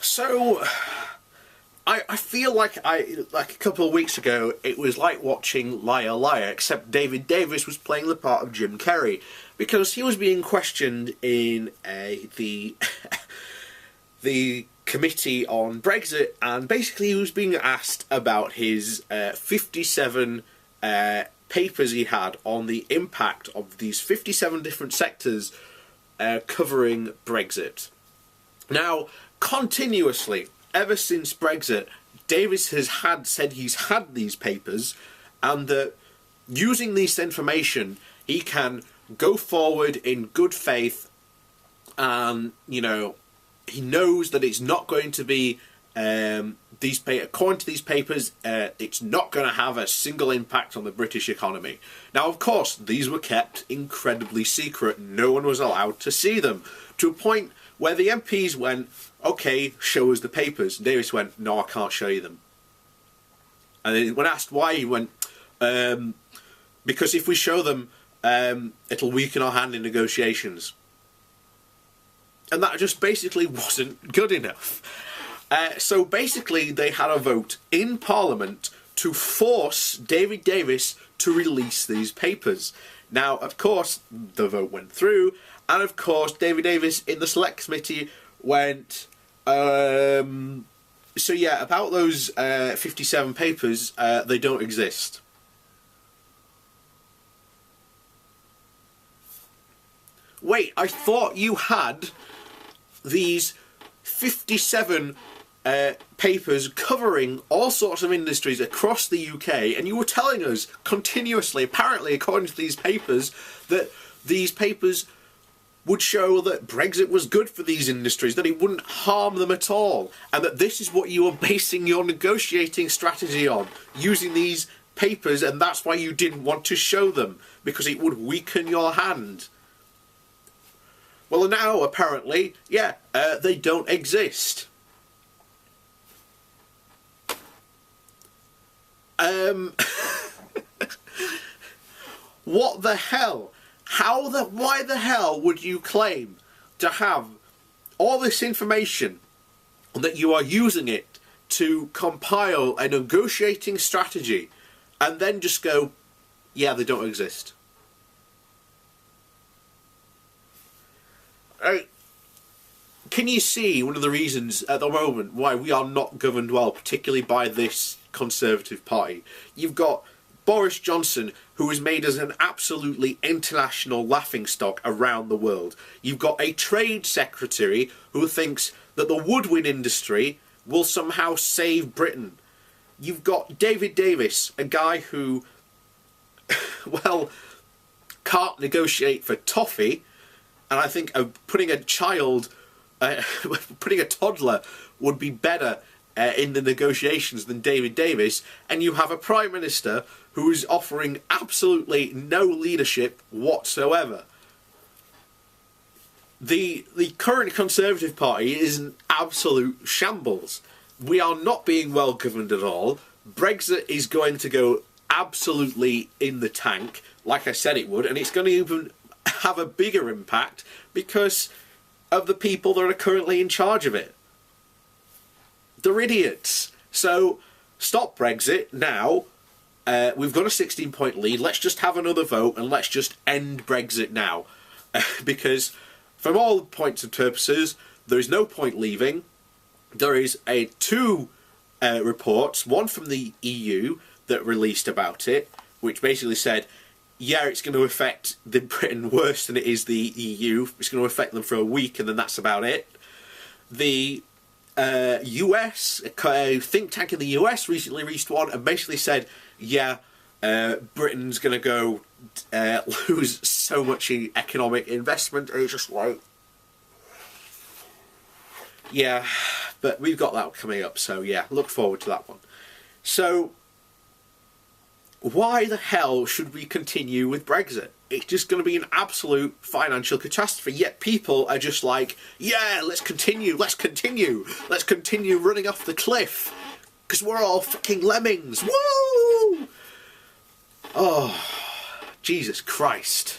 So, I feel like a couple of weeks ago, it was like watching Liar Liar, except David Davis was playing the part of Jim Carrey, because he was being questioned in the the committee on Brexit, and basically he was being asked about his 57 papers he had on the impact of these 57 different sectors covering Brexit. Now, continuously, ever since Brexit, Davis has said he's had these papers, and that using this information, he can go forward in good faith, and, you know, he knows that it's not going to be, according to these papers, it's not going to have a single impact on the British economy. Now, of course, these were kept incredibly secret. No one was allowed to see them, to a point where the MPs went, okay, show us the papers. And Davis went, no, I can't show you them. And then when asked why, he went, because if we show them, it'll weaken our hand in negotiations. And that just basically wasn't good enough. So basically they had a vote in Parliament to force David Davis to release these papers. Now, of course, the vote went through, and of course David Davis in the Select Committee went, so yeah, about those 57 papers, they don't exist. Wait, I thought you had these 57 papers covering all sorts of industries across the UK, and you were telling us continuously, apparently according to these papers, that these papers would show that Brexit was good for these industries, that it wouldn't harm them at all, and that this is what you were basing your negotiating strategy on, using these papers, and that's why you didn't want to show them, because it would weaken your hand. Well, now, apparently, yeah, they don't exist. What the hell? Why the hell would you claim to have all this information and that you are using it to compile a negotiating strategy and then just go, yeah, they don't exist? Can you see one of the reasons at the moment why we are not governed well, particularly by this Conservative Party? You've got Boris Johnson, who has made us an absolutely international laughingstock around the world. You've got a trade secretary who thinks that the woodwind industry will somehow save Britain. You've got David Davis, a guy who, well, can't negotiate for toffee, and I think putting a toddler would be better in the negotiations than David Davis, and you have a Prime Minister who is offering absolutely no leadership whatsoever. The current Conservative Party is an absolute shambles. We are not being well governed at all. Brexit is going to go absolutely in the tank, like I said it would, and it's going to even have a bigger impact because of the people that are currently in charge of it. They're idiots. So, stop Brexit now. We've got a 16-point lead. Let's just have another vote and let's just end Brexit now. Because, from all points and purposes, there is no point leaving. There is two reports, one from the EU that released about it, which basically said, yeah, it's going to affect Britain worse than it is the EU. It's going to affect them for a week, and then that's about it. The US, a think tank in the US recently released one and basically said, yeah, Britain's going to go lose so much economic investment. And it's just like, yeah, but we've got that coming up, so yeah, look forward to that one. So, why the hell should we continue with Brexit? It's just going to be an absolute financial catastrophe, yet people are just like, yeah, let's continue running off the cliff, because we're all fucking lemmings, woo! Oh, Jesus Christ.